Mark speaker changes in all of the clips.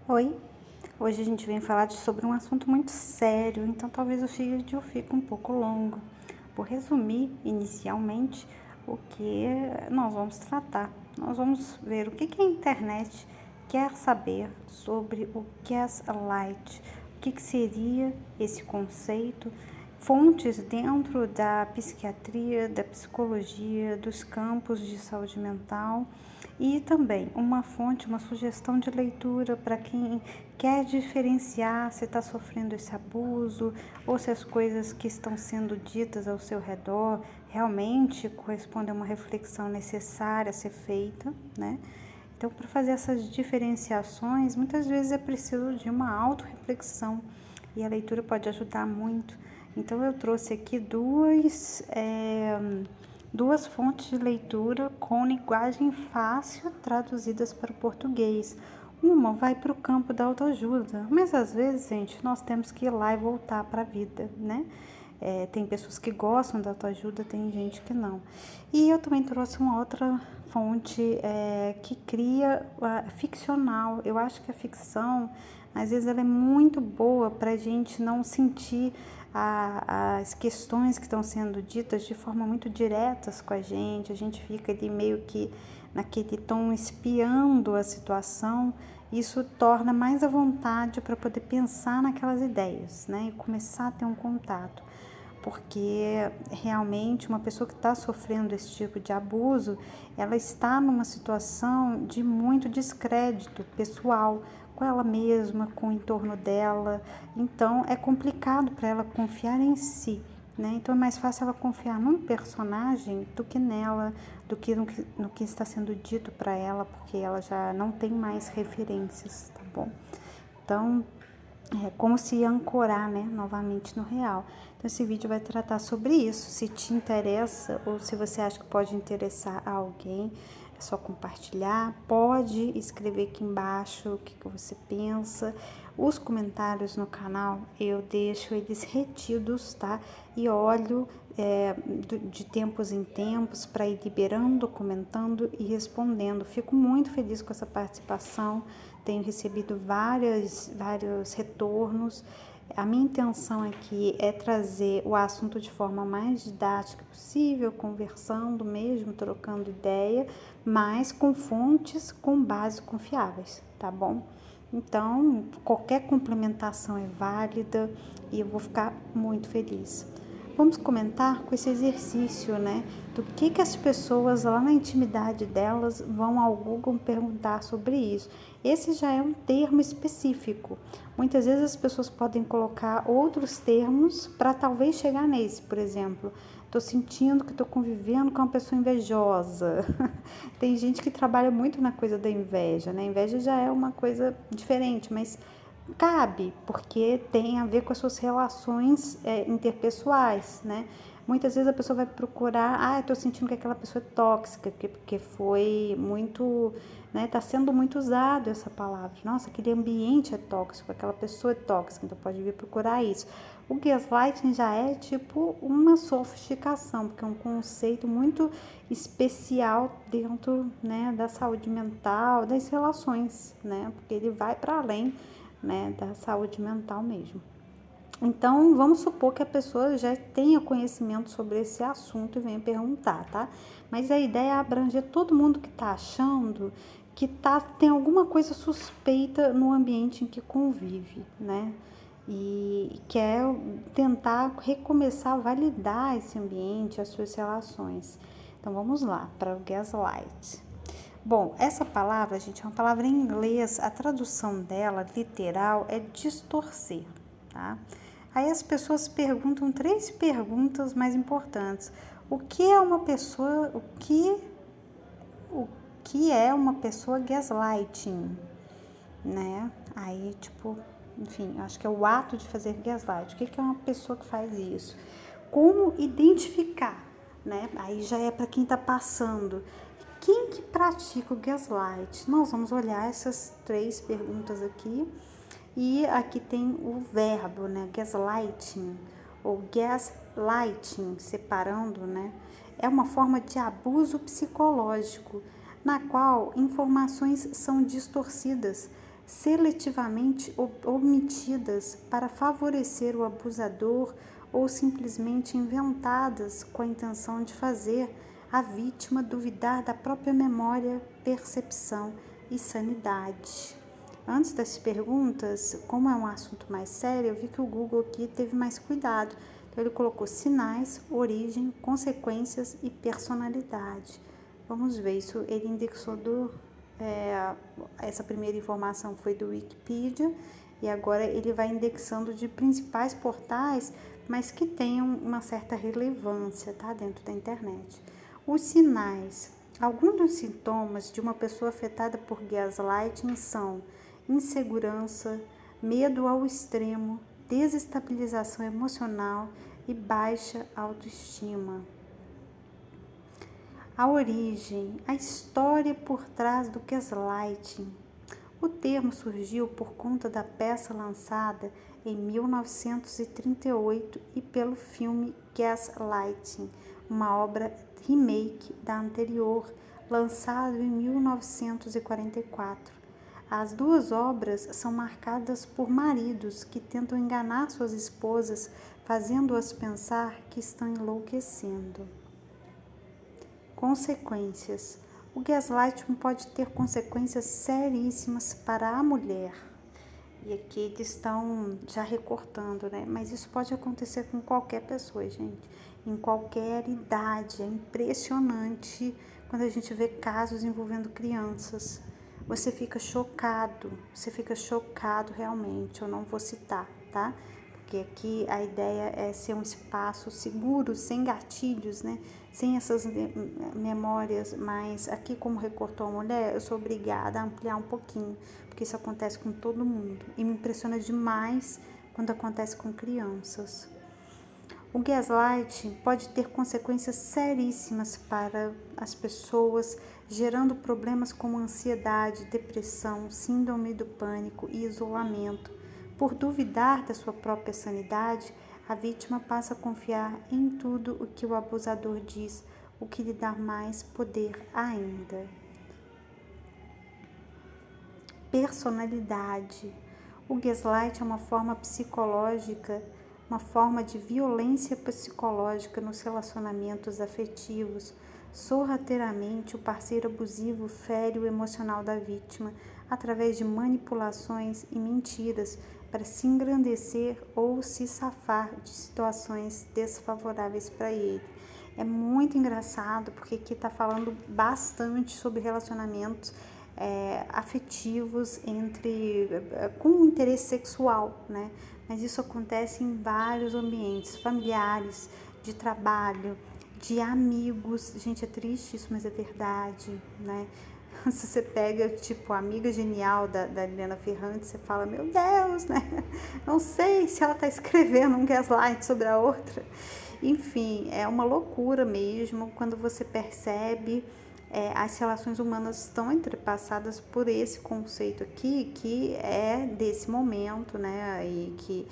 Speaker 1: Oi, hoje a gente vem falar sobre um assunto muito sério, então talvez o vídeo fique um pouco longo. Vou resumir inicialmente o que nós vamos tratar. Nós vamos ver o que a internet quer saber sobre o gaslight, o que seria esse conceito, fontes dentro da psiquiatria, da psicologia, dos campos de saúde mental e também uma fonte, uma sugestão de leitura para quem quer diferenciar se está sofrendo esse abuso ou se as coisas que estão sendo ditas ao seu redor realmente correspondem a uma reflexão necessária a ser feita, né? Então, para fazer essas diferenciações, muitas vezes é preciso de uma autorreflexão e a leitura pode ajudar muito. Então, eu trouxe aqui duas fontes de leitura com linguagem fácil traduzidas para o português. Uma vai para o campo da autoajuda, mas às vezes, gente, nós temos que ir lá e voltar para a vida, né? Tem pessoas que gostam da autoajuda, tem gente que não. E eu também trouxe uma outra fonte que cria ficcional. Eu acho que a ficção, às vezes, ela é muito boa para a gente não sentir as questões que estão sendo ditas de forma muito diretas com a gente fica ali meio que naquele tom espiando a situação, isso torna mais à vontade para poder pensar naquelas ideias, né, e começar a ter um contato, porque realmente uma pessoa que está sofrendo esse tipo de abuso, ela está numa situação de muito descrédito pessoal, com ela mesma, com o entorno dela, então é complicado para ela confiar em si, né? Então é mais fácil ela confiar num personagem do que nela, do que no que está sendo dito para ela, porque ela já não tem mais referências, tá bom? Então é como se ancorar, né, novamente no real. Então esse vídeo vai tratar sobre isso. Se te interessa ou se você acha que pode interessar a alguém, é só compartilhar. Pode escrever aqui embaixo o que você pensa. Os comentários no canal eu deixo eles retidos, tá? E olho de tempos em tempos para ir liberando, comentando e respondendo. Fico muito feliz com essa participação. Tenho recebido vários retornos. A minha intenção aqui é trazer o assunto de forma mais didática possível, conversando mesmo, trocando ideia, mas com fontes com base confiáveis, tá bom? Então, qualquer complementação é válida e eu vou ficar muito feliz. Vamos comentar com esse exercício, né? Do que as pessoas lá na intimidade delas vão ao Google perguntar sobre isso. Esse já é um termo específico. Muitas vezes as pessoas podem colocar outros termos para talvez chegar nesse, por exemplo. Estou sentindo que estou convivendo com uma pessoa invejosa. Tem gente que trabalha muito na coisa da inveja, né? A inveja já é uma coisa diferente, mas cabe, porque tem a ver com as suas relações interpessoais, né? Muitas vezes a pessoa vai procurar, eu tô sentindo que aquela pessoa é tóxica, porque foi muito, né, tá sendo muito usado essa palavra. Nossa, aquele ambiente é tóxico, aquela pessoa é tóxica, então pode vir procurar isso. O gaslighting já é tipo uma sofisticação, porque é um conceito muito especial dentro, né, da saúde mental, das relações, né? Porque ele vai para além, né, da saúde mental mesmo. Então, vamos supor que a pessoa já tenha conhecimento sobre esse assunto e venha perguntar, tá? Mas a ideia é abranger todo mundo que tá achando que tem alguma coisa suspeita no ambiente em que convive, né? E quer tentar recomeçar a validar esse ambiente, as suas relações. Então, vamos lá, para o gaslight. Bom, essa palavra, gente, é uma palavra em inglês, a tradução dela, literal, é distorcer, tá? Aí as pessoas perguntam 3 perguntas mais importantes. O que é uma pessoa, o que é uma pessoa gaslighting, né? Aí, tipo, enfim, acho que é o ato de fazer gaslight. O que é uma pessoa que faz isso? Como identificar, né? Aí já é para quem tá passando. Quem que pratica o gaslight? Nós vamos olhar essas 3 perguntas aqui. E aqui tem o verbo, né? Gaslighting ou gaslighting, separando, né? É uma forma de abuso psicológico na qual informações são distorcidas, seletivamente omitidas para favorecer o abusador ou simplesmente inventadas com a intenção de fazer a vítima duvidar da própria memória, percepção e sanidade. Antes das perguntas, como é um assunto mais sério, eu vi que o Google aqui teve mais cuidado. Então, ele colocou sinais, origem, consequências e personalidade. Vamos ver, isso ele indexou essa primeira informação foi do Wikipedia e agora ele vai indexando de principais portais, mas que tenham uma certa relevância, tá, dentro da internet. Os sinais. Alguns dos sintomas de uma pessoa afetada por gaslighting são insegurança, medo ao extremo, desestabilização emocional e baixa autoestima. A origem, a história por trás do gaslighting. O termo surgiu por conta da peça lançada em 1938 e pelo filme Gaslighting, uma obra remake da anterior, lançado em 1944. As duas obras são marcadas por maridos que tentam enganar suas esposas, fazendo-as pensar que estão enlouquecendo. Consequências. O gaslighting pode ter consequências seríssimas para a mulher. E aqui eles estão já recortando, né? Mas isso pode acontecer com qualquer pessoa, gente. Em qualquer idade. É impressionante quando a gente vê casos envolvendo crianças. Você fica chocado realmente. Eu não vou citar, tá? Porque aqui a ideia é ser um espaço seguro, sem gatilhos, né? Sem essas memórias, mas aqui como recortou a mulher, eu sou obrigada a ampliar um pouquinho, porque isso acontece com todo mundo. E me impressiona demais quando acontece com crianças. O gaslighting pode ter consequências seríssimas para as pessoas, gerando problemas como ansiedade, depressão, síndrome do pânico e isolamento. Por duvidar da sua própria sanidade, a vítima passa a confiar em tudo o que o abusador diz, o que lhe dá mais poder ainda. Personalidade. O gaslight é uma forma psicológica, uma forma de violência psicológica nos relacionamentos afetivos. Sorrateiramente, o parceiro abusivo fere o emocional da vítima através de manipulações e mentiras para se engrandecer ou se safar de situações desfavoráveis para ele. É muito engraçado porque aqui está falando bastante sobre relacionamentos afetivos com interesse sexual, né? Mas isso acontece em vários ambientes, familiares, de trabalho, de amigos. Gente, é triste isso, mas é verdade, né? Se você pega, tipo, a amiga genial da Liliana Ferrante, você fala, meu Deus, né? Não sei se ela tá escrevendo um gaslight sobre a outra. Enfim, é uma loucura mesmo quando você percebe as relações humanas estão entrepassadas por esse conceito aqui, que é desse momento, né? E que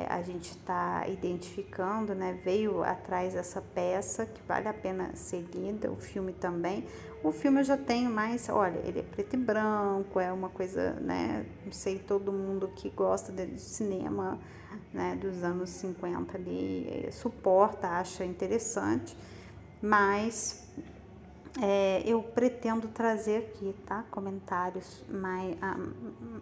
Speaker 1: a gente está identificando, né? Veio atrás dessa peça que vale a pena ser lida, o filme também. O filme eu já tenho mais, olha, ele é preto e branco, é uma coisa, né? Não sei, todo mundo que gosta de cinema, né? Dos anos 50 ali, suporta, acha interessante, mas eu pretendo trazer aqui, tá? Comentários,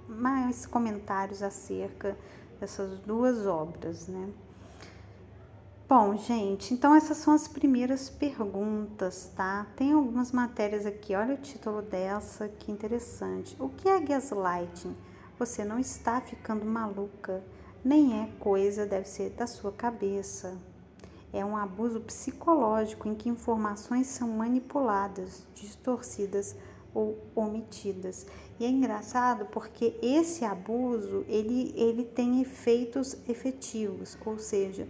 Speaker 1: mais comentários acerca dessas duas obras, né? Bom, gente, então essas são as primeiras perguntas, tá? Tem algumas matérias aqui, olha o título dessa, que interessante. O que é gaslighting? Você não está ficando maluca, nem é coisa, deve ser da sua cabeça. É um abuso psicológico em que informações são manipuladas, distorcidas ou omitidas. E é engraçado porque esse abuso, ele tem efeitos efetivos, ou seja,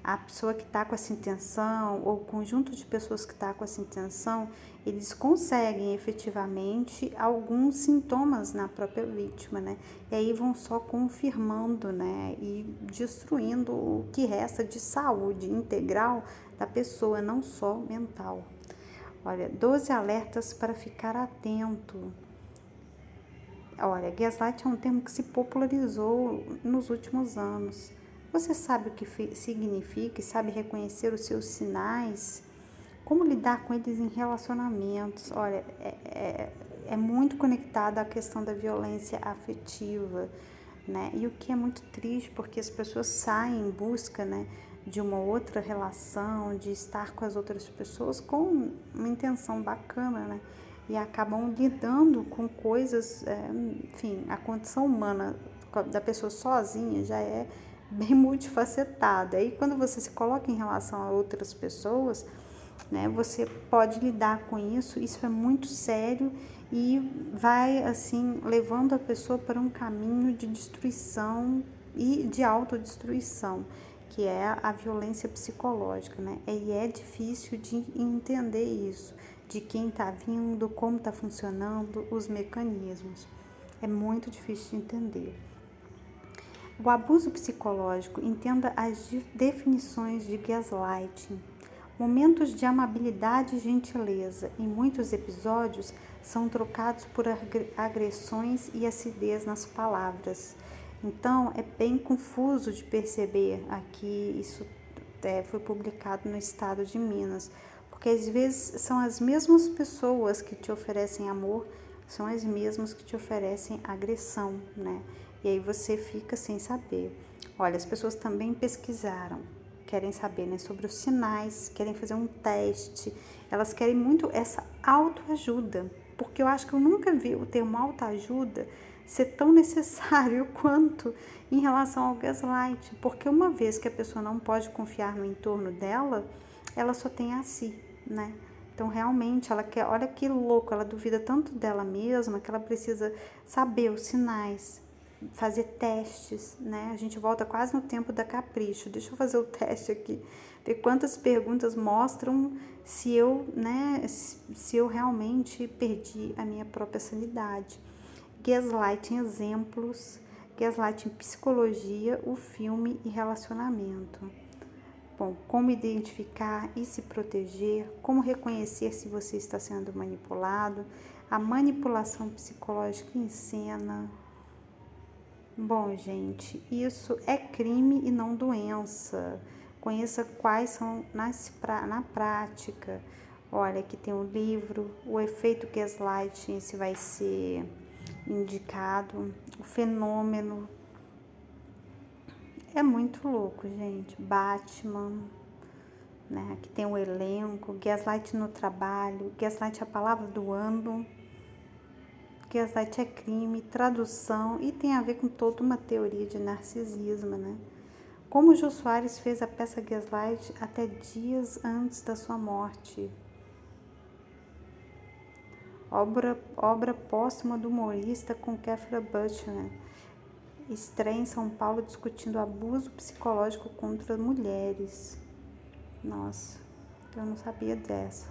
Speaker 1: a pessoa que está com essa intenção, ou o conjunto de pessoas que está com essa intenção, eles conseguem efetivamente alguns sintomas na própria vítima, né? E aí vão só confirmando, né? E destruindo o que resta de saúde integral da pessoa, não só mental. Olha, 12 alertas para ficar atento. Olha, gaslight é um termo que se popularizou nos últimos anos. Você sabe o que significa e sabe reconhecer os seus sinais? Como lidar com eles em relacionamentos? Olha, é muito conectado à questão da violência afetiva, né? E o que é muito triste, porque as pessoas saem em busca, né, de uma outra relação, de estar com as outras pessoas com uma intenção bacana, né? E acabam lidando com coisas, enfim, a condição humana da pessoa sozinha já é bem multifacetada. E quando você se coloca em relação a outras pessoas, né, você pode lidar com isso é muito sério e vai, assim, levando a pessoa para um caminho de destruição e de autodestruição, que é a violência psicológica, né? E é difícil de entender isso, de quem está vindo, como está funcionando, os mecanismos. É muito difícil de entender. O abuso psicológico, entenda as definições de gaslighting. Momentos de amabilidade e gentileza, em muitos episódios, são trocados por agressões e acidez nas palavras. Então, é bem confuso de perceber aqui, isso foi publicado no estado de Minas, porque às vezes são as mesmas pessoas que te oferecem amor, são as mesmas que te oferecem agressão, né? E aí você fica sem saber. Olha, as pessoas também pesquisaram, querem saber, né, sobre os sinais, querem fazer um teste, elas querem muito essa autoajuda, porque eu acho que eu nunca vi o termo autoajuda ser tão necessário quanto em relação ao gaslight, porque uma vez que a pessoa não pode confiar no entorno dela, ela só tem a si, né? Então, realmente, ela quer, olha que louco, ela duvida tanto dela mesma que ela precisa saber os sinais, fazer testes, né? A gente volta quase no tempo da capricho. Deixa eu fazer o teste aqui, ver quantas perguntas mostram se eu, né, se eu realmente perdi a minha própria sanidade. Gaslighting exemplos, gaslighting psicologia, o filme e relacionamento. Bom, como identificar e se proteger, como reconhecer se você está sendo manipulado, a manipulação psicológica em cena. Bom, gente, isso é crime e não doença. Conheça quais são na prática. Olha, aqui tem um livro, o efeito gaslighting, esse vai ser indicado, o fenômeno. É muito louco, gente. Batman, né? Aqui tem o elenco, gaslight no trabalho, gaslight é a palavra do ano. Gaslight é crime, tradução e tem a ver com toda uma teoria de narcisismo, né? Como Jô Soares fez a peça Gaslight até dias antes da sua morte. Obra póstuma do humorista com Catherine Butcher. Estreia em São Paulo discutindo abuso psicológico contra mulheres. Nossa, eu não sabia dessa.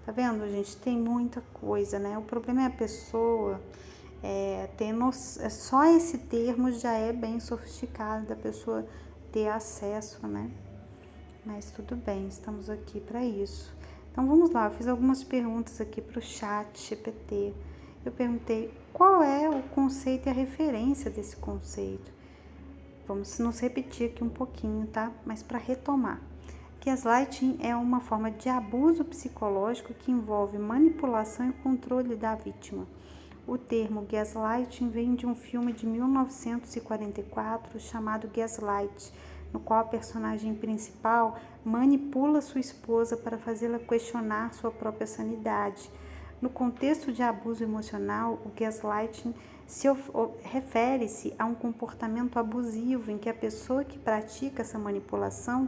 Speaker 1: Tá vendo, gente? Tem muita coisa, né? O problema é a pessoa só esse termo já é bem sofisticado da pessoa ter acesso, né? Mas tudo bem, estamos aqui para isso. Então vamos lá, eu fiz algumas perguntas aqui para o chat GPT. Eu perguntei qual é o conceito e a referência desse conceito. Vamos nos repetir aqui um pouquinho, tá? Mas para retomar. Gaslighting é uma forma de abuso psicológico que envolve manipulação e controle da vítima. O termo gaslighting vem de um filme de 1944 chamado Gaslight, no qual a personagem principal manipula sua esposa para fazê-la questionar sua própria sanidade. No contexto de abuso emocional, o gaslighting refere-se a um comportamento abusivo em que a pessoa que pratica essa manipulação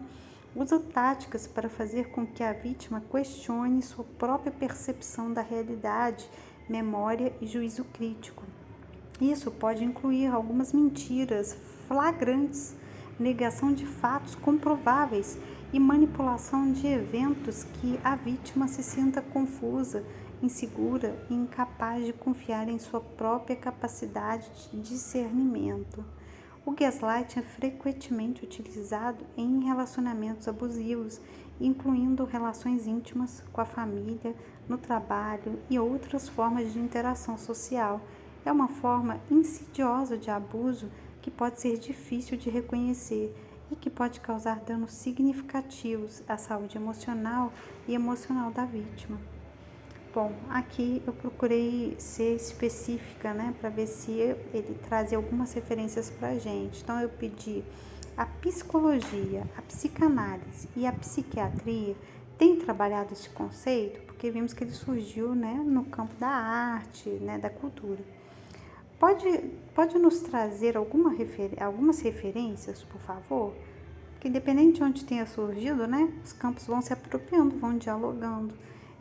Speaker 1: usa táticas para fazer com que a vítima questione sua própria percepção da realidade, memória e juízo crítico. Isso pode incluir algumas mentiras flagrantes, negação de fatos comprováveis e manipulação de eventos que a vítima se sinta confusa, insegura e incapaz de confiar em sua própria capacidade de discernimento. O gaslighting é frequentemente utilizado em relacionamentos abusivos, incluindo relações íntimas com a família, no trabalho e outras formas de interação social. é uma forma insidiosa de abuso que pode ser difícil de reconhecer e que pode causar danos significativos à saúde emocional e emocional da vítima. Bom, aqui eu procurei ser específica, né, para ver se ele trazia algumas referências para a gente. Então, eu pedi a psicologia, a psicanálise e a psiquiatria têm trabalhado esse conceito, porque vimos que ele surgiu, né, no campo da arte, né, da cultura. Pode nos trazer algumas referências, por favor? Porque independente de onde tenha surgido, né, os campos vão se apropriando, vão dialogando.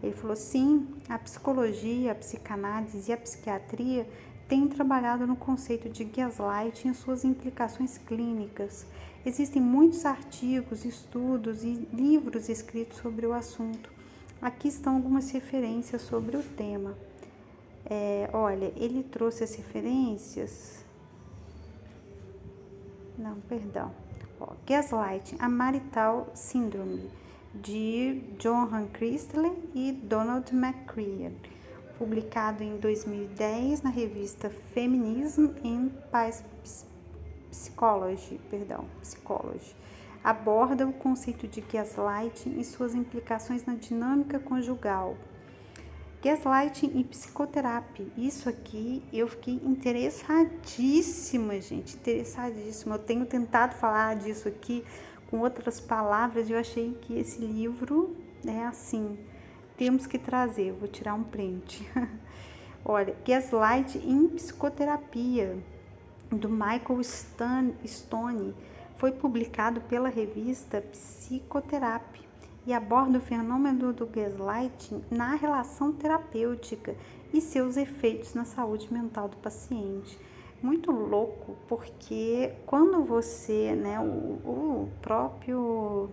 Speaker 1: Ele falou, sim, a psicologia, a psicanálise e a psiquiatria têm trabalhado no conceito de gaslighting e suas implicações clínicas. Existem muitos artigos, estudos e livros escritos sobre o assunto. Aqui estão algumas referências sobre o tema. Olha, ele trouxe as referências... Não, perdão. Gaslighting, a Marital Syndrome, de Johan Christley e Donald McCreary, publicado em 2010 na revista Feminism and Psychology, aborda o conceito de gaslighting e suas implicações na dinâmica conjugal. Gaslighting e psicoterapia. Isso aqui eu fiquei interessadíssima, gente. Interessadíssima. Eu tenho tentado falar disso aqui com outras palavras e eu achei que esse livro é assim. Temos que trazer. Vou tirar um print. Olha, Gaslighting em Psicoterapia, do Michael Stone, foi publicado pela revista Psicoterapia e aborda o fenômeno do gaslighting na relação terapêutica e seus efeitos na saúde mental do paciente. Muito louco, porque quando você, né, o próprio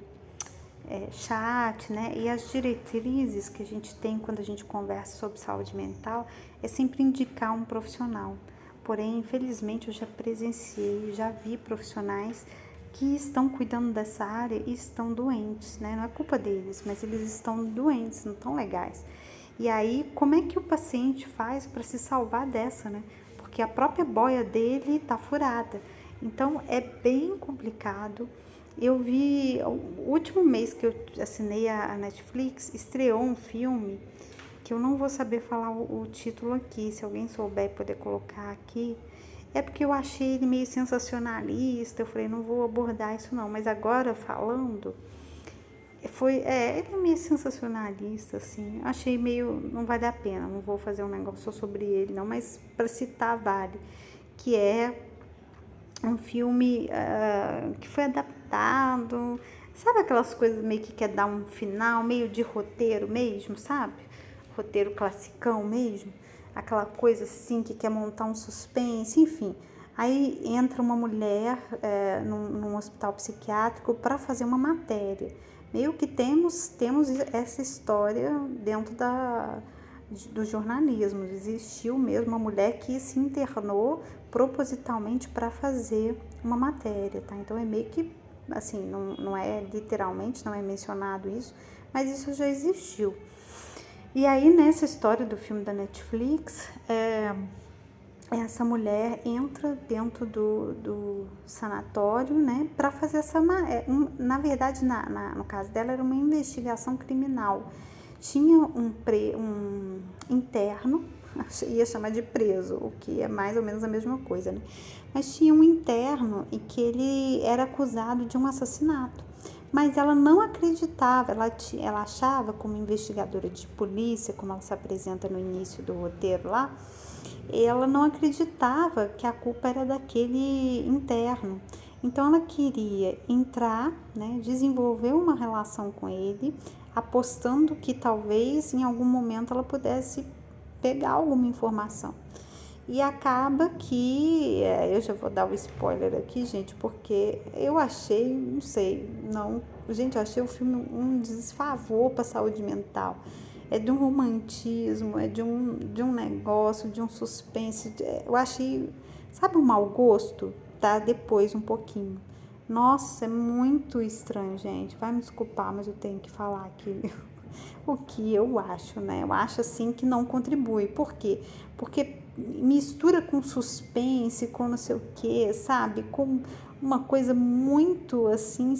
Speaker 1: chat, né, e as diretrizes que a gente tem quando a gente conversa sobre saúde mental, é sempre indicar um profissional. Porém, infelizmente, eu já presenciei, já vi profissionais que estão cuidando dessa área e estão doentes, né? Não é culpa deles, mas eles estão doentes, não estão legais. E aí, como é que o paciente faz para se salvar dessa, né? Porque a própria boia dele está furada. Então, é bem complicado. Eu vi, o último mês que eu assinei a Netflix, estreou um filme que eu não vou saber falar o título aqui, se alguém souber poder colocar aqui. É porque eu achei ele meio sensacionalista, eu falei, não vou abordar isso não, mas agora falando, ele é meio sensacionalista, assim, achei meio, não vale a pena, não vou fazer um negócio sobre ele não, mas para citar vale, que é um filme que foi adaptado, sabe aquelas coisas meio que quer dar um final, meio de roteiro mesmo, sabe? Roteiro classicão mesmo, aquela coisa assim que quer montar um suspense, enfim. Aí entra uma mulher num hospital psiquiátrico para fazer uma matéria. Meio que temos essa história dentro do jornalismo. Existiu mesmo uma mulher que se internou propositalmente para fazer uma matéria, tá? Então é meio que, assim, não é literalmente, não é mencionado isso, mas isso já existiu. E aí, nessa história do filme da Netflix, essa mulher entra dentro do sanatório, né, para fazer na verdade, no caso dela, era uma investigação criminal. Tinha um interno, ia chamar de preso, o que é mais ou menos a mesma coisa, né? Mas tinha um interno e que ele era acusado de um assassinato. Mas ela não acreditava, ela achava, como investigadora de polícia, como ela se apresenta no início do roteiro lá, ela não acreditava que a culpa era daquele interno. Então ela queria entrar, né, desenvolver uma relação com ele, apostando que talvez em algum momento ela pudesse pegar alguma informação. E acaba que, eu já vou dar o spoiler aqui, gente, porque eu achei, não sei, gente, eu achei o filme um desfavor para a saúde mental. É de um romantismo, é de um negócio, de um suspense, eu achei, sabe o mau gosto? Tá depois um pouquinho. Nossa, é muito estranho, gente, vai me desculpar, mas eu tenho que falar aqui o que eu acho, né? Eu acho assim que não contribui. Por quê? Porque mistura com suspense, com não sei o que, sabe? Com uma coisa muito assim,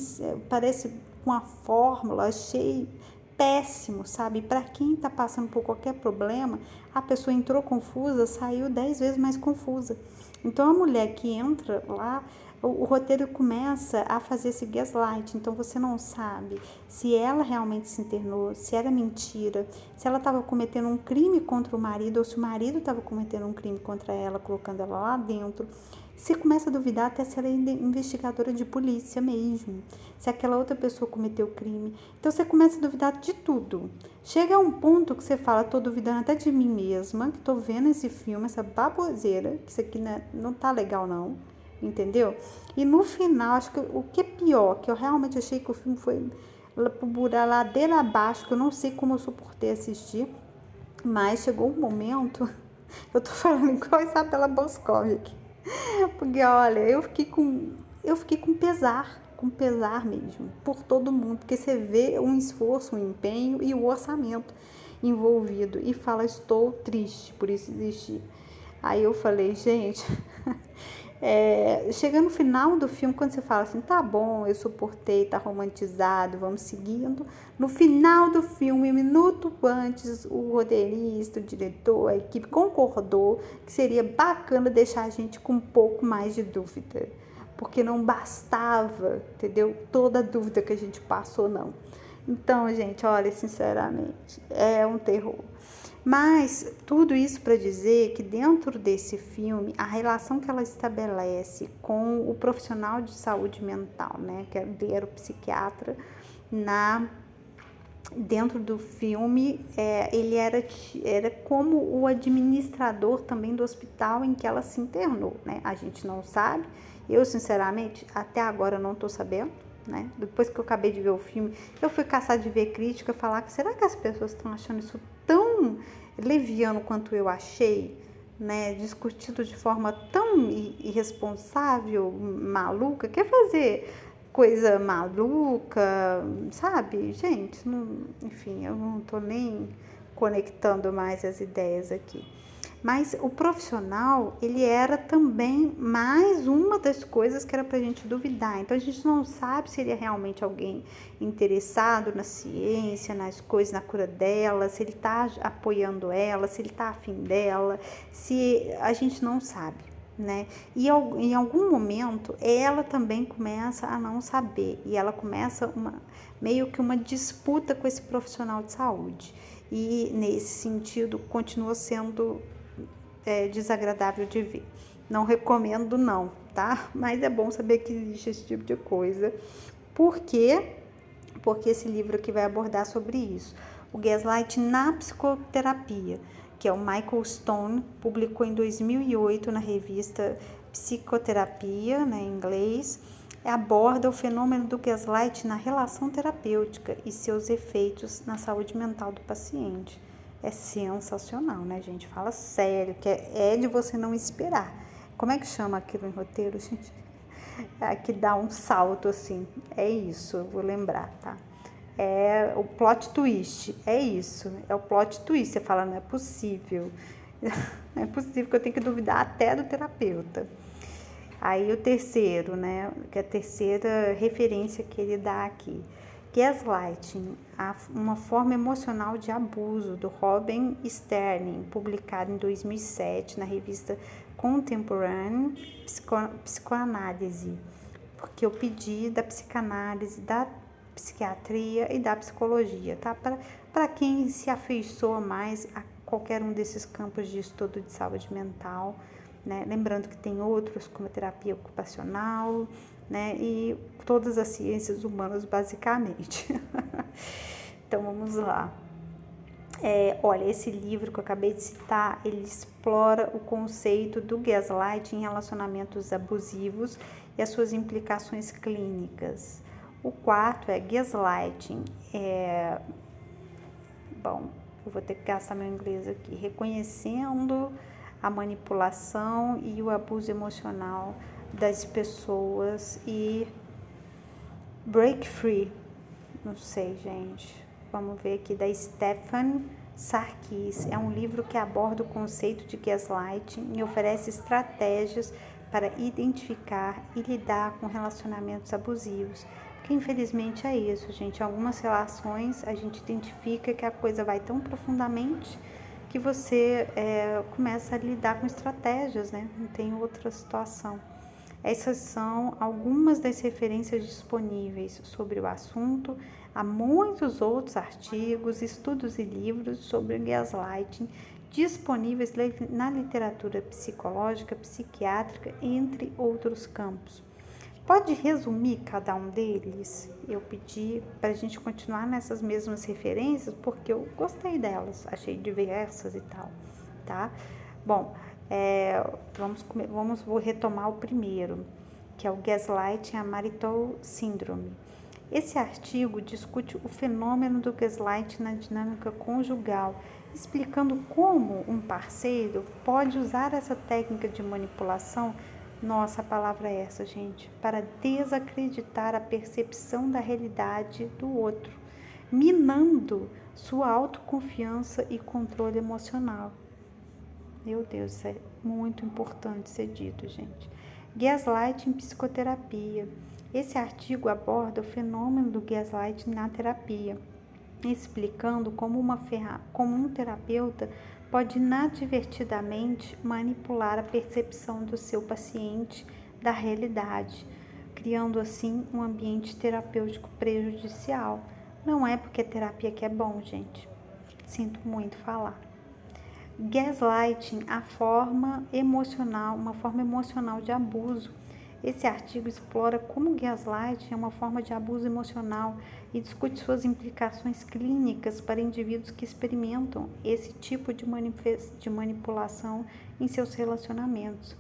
Speaker 1: parece uma fórmula, achei péssimo, sabe? Para quem tá passando por qualquer problema, a pessoa entrou confusa, saiu 10 vezes mais confusa. Então a mulher que entra lá, o roteiro começa a fazer esse gaslight, então você não sabe se ela realmente se internou, se era mentira, se ela estava cometendo um crime contra o marido ou se o marido estava cometendo um crime contra ela, colocando ela lá dentro. Você começa a duvidar até se ela é investigadora de polícia mesmo, se aquela outra pessoa cometeu o crime. Então você começa a duvidar de tudo. Chega a um ponto que você fala, tô duvidando até de mim mesma, que tô vendo esse filme, essa baboseira, que isso aqui não tá legal não, entendeu? E no final, acho que o que é pior, que eu realmente achei que o filme foi por ladeira abaixo, que eu não sei como eu suportei assistir, mas chegou um momento, eu tô falando igual a Isabela Boscov aqui, porque olha, eu fiquei com pesar mesmo, por todo mundo, porque você vê um esforço, um empenho e o orçamento envolvido e fala, estou triste por isso existir. Aí eu falei, gente, chega no final do filme, quando você fala assim, tá bom, eu suportei, tá romantizado, vamos seguindo. No final do filme, um minuto antes, o roteirista, o diretor, a equipe concordou que seria bacana deixar a gente com um pouco mais de dúvida. Porque não bastava, entendeu? Toda a dúvida que a gente passou, não. Então, gente, olha, sinceramente, é um terror. Mas tudo isso para dizer que dentro desse filme, a relação que ela estabelece com o profissional de saúde mental, né, que era o psiquiatra, dentro do filme, ele era como o administrador também do hospital em que ela se internou, né? A gente não sabe, eu sinceramente até agora não tô sabendo, né? Depois que eu acabei de ver o filme, eu fui caçar de ver crítica, falar que será que as pessoas estão achando isso tão leviano quanto eu achei, né? Discutido de forma tão irresponsável, maluca, quer fazer coisa maluca, sabe? Gente, não, enfim, eu não tô nem conectando mais as ideias aqui. Mas o profissional, ele era também mais uma das coisas que era pra gente duvidar. Então a gente não sabe se ele é realmente alguém interessado na ciência, nas coisas, na cura dela, se ele tá apoiando ela, se ele tá afim dela, se a gente não sabe, né? E em algum momento ela também começa a não saber e ela começa meio que uma disputa com esse profissional de saúde. E nesse sentido continua sendo desagradável de ver. Não recomendo não, tá? Mas é bom saber que existe esse tipo de coisa. Por quê? Porque esse livro aqui vai abordar sobre isso. O gaslight na psicoterapia, que é o Michael Stone, publicou em 2008 na revista Psicoterapia, né, em inglês, aborda o fenômeno do gaslight na relação terapêutica e seus efeitos na saúde mental do paciente. É sensacional, né, gente? Fala sério, que é de você não esperar. Como é que chama aquilo em roteiro, gente? Que dá um salto, assim. É isso, eu vou lembrar, tá? É o plot twist, é isso. É o plot twist. Você fala, não é possível. Não é possível que eu tenho que duvidar até do terapeuta. Aí o terceiro, né? Que é a terceira referência que ele dá aqui. Gaslighting, uma forma emocional de abuso, do Robin Sterling, publicado em 2007 na revista Contemporary Psicoanálise, porque eu pedi da psicanálise, da psiquiatria e da psicologia, tá? Para quem se afeiçoa mais a qualquer um desses campos de estudo de saúde mental, né? Lembrando que tem outros, como a terapia ocupacional, né? E todas as ciências humanas, basicamente. Então, vamos lá. Olha, esse livro que eu acabei de citar, ele explora o conceito do gaslight em relacionamentos abusivos e as suas implicações clínicas. O quarto é gaslighting. Bom, eu vou ter que gastar meu inglês aqui. Reconhecendo a manipulação e o abuso emocional das pessoas e break free. Não sei, gente. Vamos ver aqui da Stephen Sarkis é um livro que aborda o conceito de gaslighting e oferece estratégias para identificar e lidar com relacionamentos abusivos. Porque infelizmente é isso, gente. Em algumas relações a gente identifica que a coisa vai tão profundamente que você começa a lidar com estratégias, né? Não tem outra situação. Essas são algumas das referências disponíveis sobre o assunto. Há muitos outros artigos, estudos e livros sobre gaslighting disponíveis na literatura psicológica, psiquiátrica, entre outros campos. Pode resumir cada um deles? Eu pedi para a gente continuar nessas mesmas referências porque eu gostei delas, achei diversas e tal, tá? Bom, vou retomar o primeiro, que é o Gaslighting, a Marital Syndrome. Esse artigo discute o fenômeno do gaslighting na dinâmica conjugal, explicando como um parceiro pode usar essa técnica de manipulação, nossa, a palavra é essa, gente, para desacreditar a percepção da realidade do outro, minando sua autoconfiança e controle emocional. Meu Deus, isso é muito importante ser dito, gente. Gaslighting em psicoterapia. Esse artigo aborda o fenômeno do gaslighting na terapia, explicando como um terapeuta pode inadvertidamente manipular a percepção do seu paciente da realidade, criando assim um ambiente terapêutico prejudicial. Não é porque terapia que é bom, gente. Sinto muito falar. Gaslighting, uma forma emocional de abuso. Esse artigo explora como o gaslighting é uma forma de abuso emocional e discute suas implicações clínicas para indivíduos que experimentam esse tipo de manipulação em seus relacionamentos.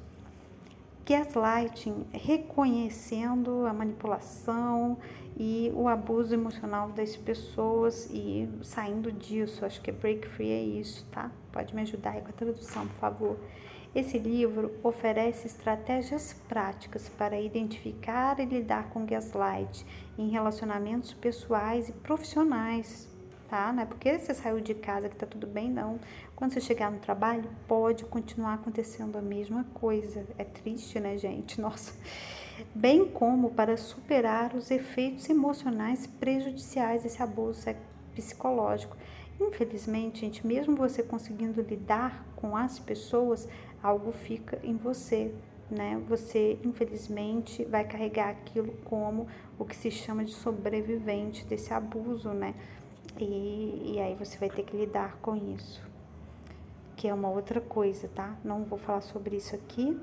Speaker 1: Gaslighting, reconhecendo a manipulação e o abuso emocional das pessoas e saindo disso. Acho que break free é isso, tá? Pode me ajudar aí com a tradução, por favor. Esse livro oferece estratégias práticas para identificar e lidar com gaslight em relacionamentos pessoais e profissionais, tá? Não é porque você saiu de casa que tá tudo bem, não. Quando você chegar no trabalho, pode continuar acontecendo a mesma coisa. É triste, né, gente? Nossa. Bem como para superar os efeitos emocionais prejudiciais desse abuso psicológico. Infelizmente, gente, mesmo você conseguindo lidar com as pessoas, algo fica em você, né? Você, infelizmente, vai carregar aquilo como o que se chama de sobrevivente desse abuso, né? E aí você vai ter que lidar com isso, que é uma outra coisa, tá? Não vou falar sobre isso aqui,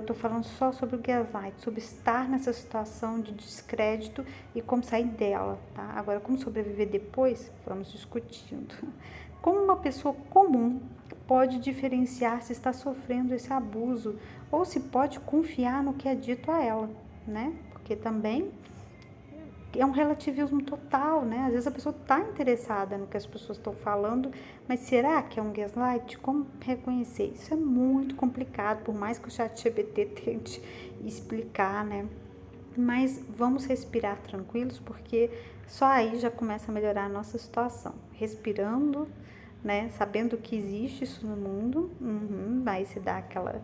Speaker 1: tô falando só sobre o gaslight, sobre estar nessa situação de descrédito e como sair dela, tá? Agora, como sobreviver depois, vamos discutindo. Como uma pessoa comum pode diferenciar se está sofrendo esse abuso ou se pode confiar no que é dito a ela, né? Porque também é um relativismo total, né? Às vezes a pessoa está interessada no que as pessoas estão falando, mas será que é um gaslight? Como reconhecer? Isso é muito complicado, por mais que o ChatGPT tente explicar, né? Mas vamos respirar tranquilos, porque só aí já começa a melhorar a nossa situação. Respirando, né? Sabendo que existe isso no mundo, aí se dá aquela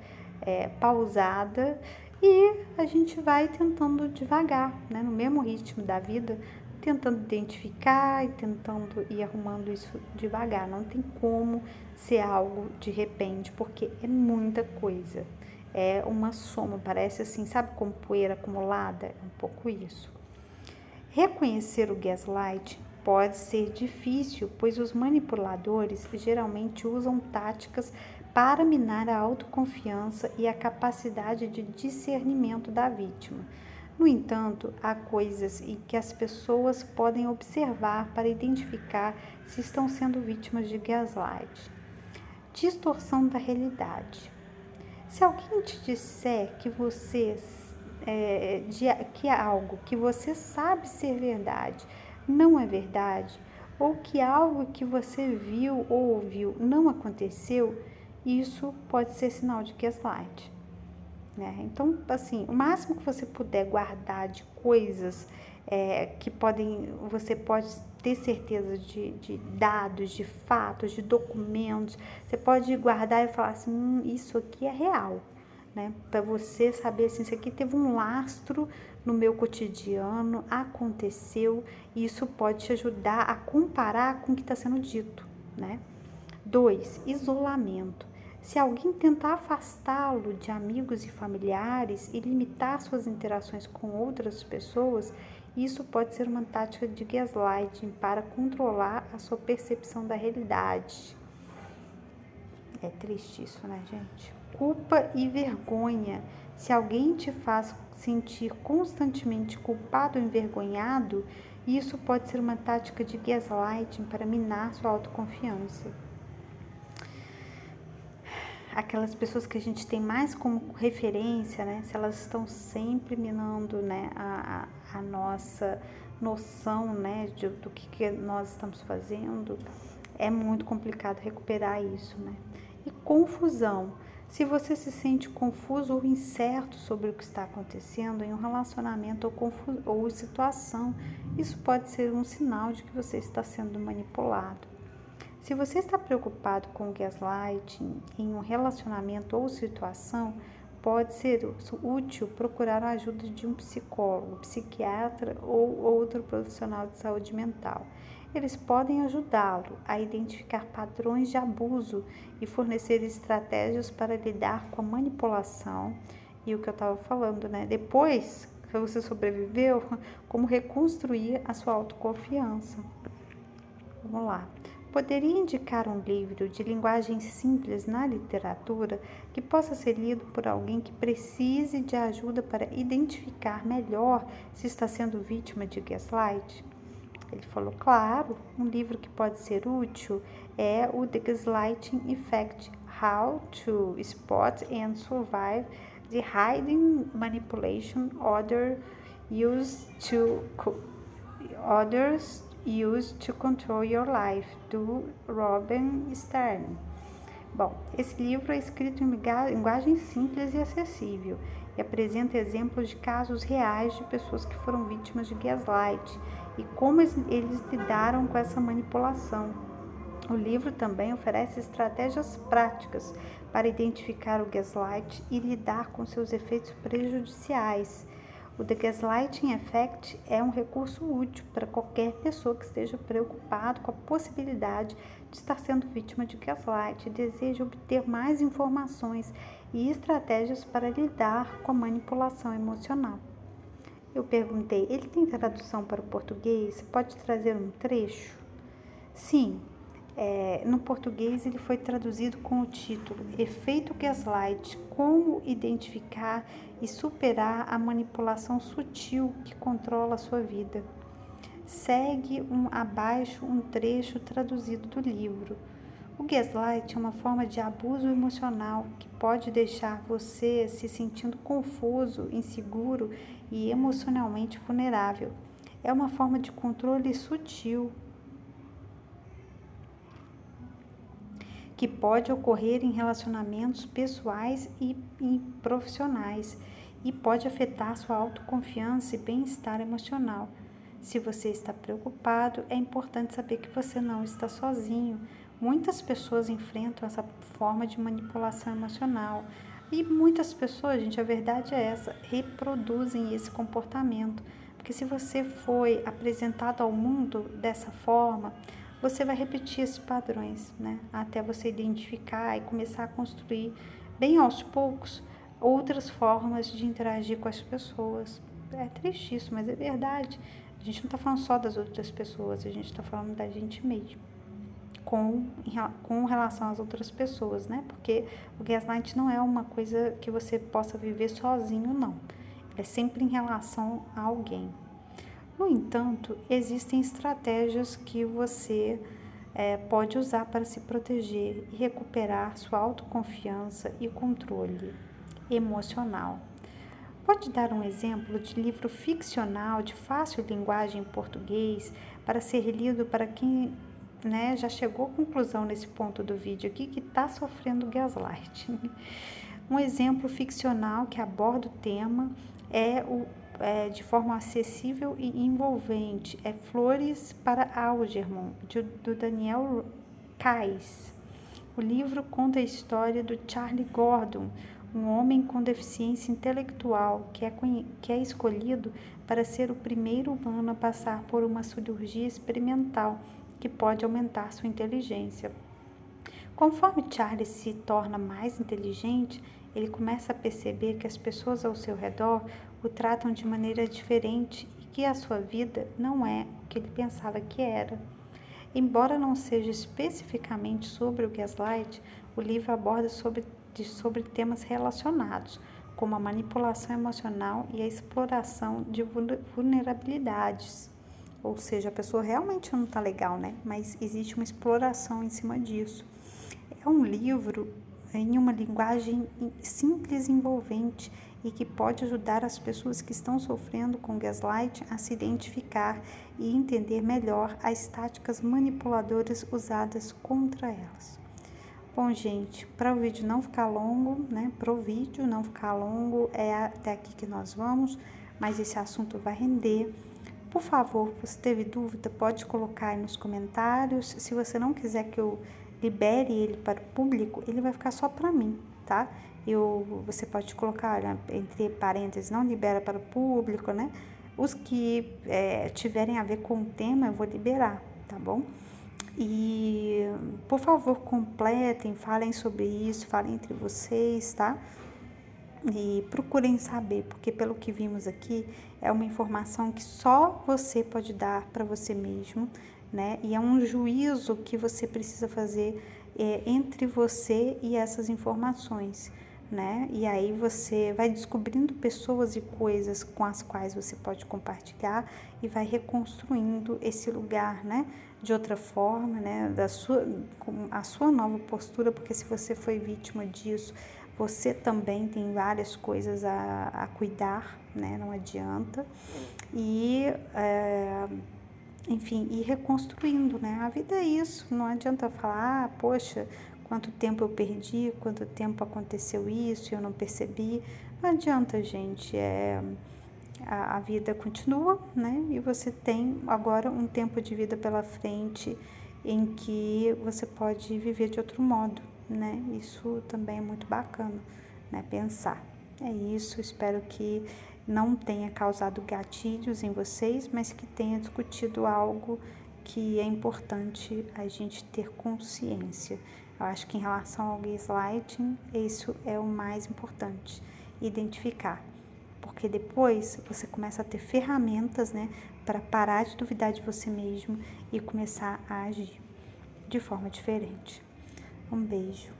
Speaker 1: pausada e a gente vai tentando devagar, né? No mesmo ritmo da vida, tentando identificar e tentando ir arrumando isso devagar. Não tem como ser algo de repente, porque é muita coisa. É uma soma, parece assim, sabe como poeira acumulada? É um pouco isso. Reconhecer o gaslight pode ser difícil, pois os manipuladores geralmente usam táticas para minar a autoconfiança e a capacidade de discernimento da vítima. No entanto, há coisas em que as pessoas podem observar para identificar se estão sendo vítimas de gaslight. Distorção da realidade. Se alguém te disser que que algo que você sabe ser verdade não é verdade, ou que algo que você viu ou ouviu não aconteceu, isso pode ser sinal de gaslight, né? Então, assim, o máximo que você puder guardar de coisas que você pode ter certeza de dados, de fatos, de documentos. Você pode guardar e falar assim, isso aqui é real, né? Para você saber assim, isso aqui teve um lastro no meu cotidiano, aconteceu, e isso pode te ajudar a comparar com o que está sendo dito, né? 2. Isolamento. Se alguém tentar afastá-lo de amigos e familiares e limitar suas interações com outras pessoas, isso pode ser uma tática de gaslighting para controlar a sua percepção da realidade. É triste isso, né, gente? Culpa e vergonha. Se alguém te faz sentir constantemente culpado ou envergonhado, isso pode ser uma tática de gaslighting para minar sua autoconfiança. Aquelas pessoas que a gente tem mais como referência, né? Se elas estão sempre minando, né, a nossa noção, né, do que nós estamos fazendo, é muito complicado recuperar isso, né? E confusão. Se você se sente confuso ou incerto sobre o que está acontecendo em um relacionamento ou situação, isso pode ser um sinal de que você está sendo manipulado. Se você está preocupado com o gaslighting em um relacionamento ou situação, pode ser útil procurar a ajuda de um psicólogo, psiquiatra ou outro profissional de saúde mental. Eles podem ajudá-lo a identificar padrões de abuso e fornecer estratégias para lidar com a manipulação e o que eu estava falando, né? Depois que você sobreviveu, como reconstruir a sua autoconfiança. Vamos lá. Poderia indicar um livro de linguagem simples na literatura que possa ser lido por alguém que precise de ajuda para identificar melhor se está sendo vítima de gaslight? Ele falou, claro, um livro que pode ser útil é o The Gaslighting Effect, How to Spot and Survive the Hidden Manipulation Others Use to Control Your Life, do Robin Stern. Bom, esse livro é escrito em linguagem simples e acessível e apresenta exemplos de casos reais de pessoas que foram vítimas de gaslight e como eles lidaram com essa manipulação. O livro também oferece estratégias práticas para identificar o gaslight e lidar com seus efeitos prejudiciais. O The Gaslighting Effect é um recurso útil para qualquer pessoa que esteja preocupado com a possibilidade de estar sendo vítima de gaslight e deseja obter mais informações e estratégias para lidar com a manipulação emocional. Eu perguntei, ele tem tradução para o português? Pode trazer um trecho? Sim. No português ele foi traduzido com o título Efeito Gaslight, como identificar e superar a manipulação sutil que controla a sua vida. Segue abaixo um trecho traduzido do livro. O gaslight é uma forma de abuso emocional que pode deixar você se sentindo confuso, inseguro e emocionalmente vulnerável. É uma forma de controle sutil que pode ocorrer em relacionamentos pessoais e profissionais e pode afetar sua autoconfiança e bem-estar emocional. Se você está preocupado, é importante saber que você não está sozinho. Muitas pessoas enfrentam essa forma de manipulação emocional e muitas pessoas, gente, a verdade é essa, reproduzem esse comportamento. Porque se você foi apresentado ao mundo dessa forma, você vai repetir esses padrões, né? Até você identificar e começar a construir, bem aos poucos, outras formas de interagir com as pessoas. É triste isso, mas é verdade. A gente não está falando só das outras pessoas, a gente está falando da gente mesmo, com relação às outras pessoas, né? Porque o gaslight não é uma coisa que você possa viver sozinho, não. É sempre em relação a alguém. No entanto, existem estratégias que você pode usar para se proteger e recuperar sua autoconfiança e controle emocional. Pode dar um exemplo de livro ficcional de fácil linguagem em português para ser lido para quem, né, já chegou à conclusão nesse ponto do vídeo aqui que está sofrendo gaslighting. Um exemplo ficcional que aborda o tema é de forma acessível e envolvente. É Flores para Algernon, do Daniel Kais. O livro conta a história do Charlie Gordon, um homem com deficiência intelectual que é escolhido para ser o primeiro humano a passar por uma cirurgia experimental que pode aumentar sua inteligência. Conforme Charlie se torna mais inteligente, ele começa a perceber que as pessoas ao seu redor o tratam de maneira diferente e que a sua vida não é o que ele pensava que era. Embora não seja especificamente sobre o gaslight, o livro aborda sobre temas relacionados, como a manipulação emocional e a exploração de vulnerabilidades. Ou seja, a pessoa realmente não está legal, né? Mas existe uma exploração em cima disso. É um livro em uma linguagem simples e envolvente e que pode ajudar as pessoas que estão sofrendo com gaslight a se identificar e entender melhor as táticas manipuladoras usadas contra elas. Bom, gente, para o vídeo não ficar longo, né? Para o vídeo não ficar longo, é até aqui que nós vamos, mas esse assunto vai render. Por favor, se teve dúvida, pode colocar aí nos comentários. Se você não quiser que eu libere ele para o público, ele vai ficar só para mim, tá? Você pode colocar, entre parênteses, não libera para o público, né? Os que tiverem a ver com o tema, eu vou liberar, tá bom? E, por favor, completem, falem sobre isso, falem entre vocês, tá? E procurem saber, porque pelo que vimos aqui, é uma informação que só você pode dar para você mesmo, né? E é um juízo que você precisa fazer entre você e essas informações, né? E aí você vai descobrindo pessoas e coisas com as quais você pode compartilhar e vai reconstruindo esse lugar, né? De outra forma, né? Com a sua nova postura, porque se você foi vítima disso, você também tem várias coisas a cuidar, né? Não adianta. E, enfim, ir reconstruindo, né? A vida é isso, não adianta falar, poxa, quanto tempo eu perdi, quanto tempo aconteceu isso e eu não percebi. Não adianta, gente, a vida continua, né? E você tem agora um tempo de vida pela frente em que você pode viver de outro modo, né? Isso também é muito bacana, né? Pensar. É isso, espero que não tenha causado gatilhos em vocês, mas que tenha discutido algo que é importante a gente ter consciência. Eu acho que em relação ao gaslighting, isso é o mais importante, identificar. Porque depois você começa a ter ferramentas, né, para parar de duvidar de você mesmo e começar a agir de forma diferente. Um beijo.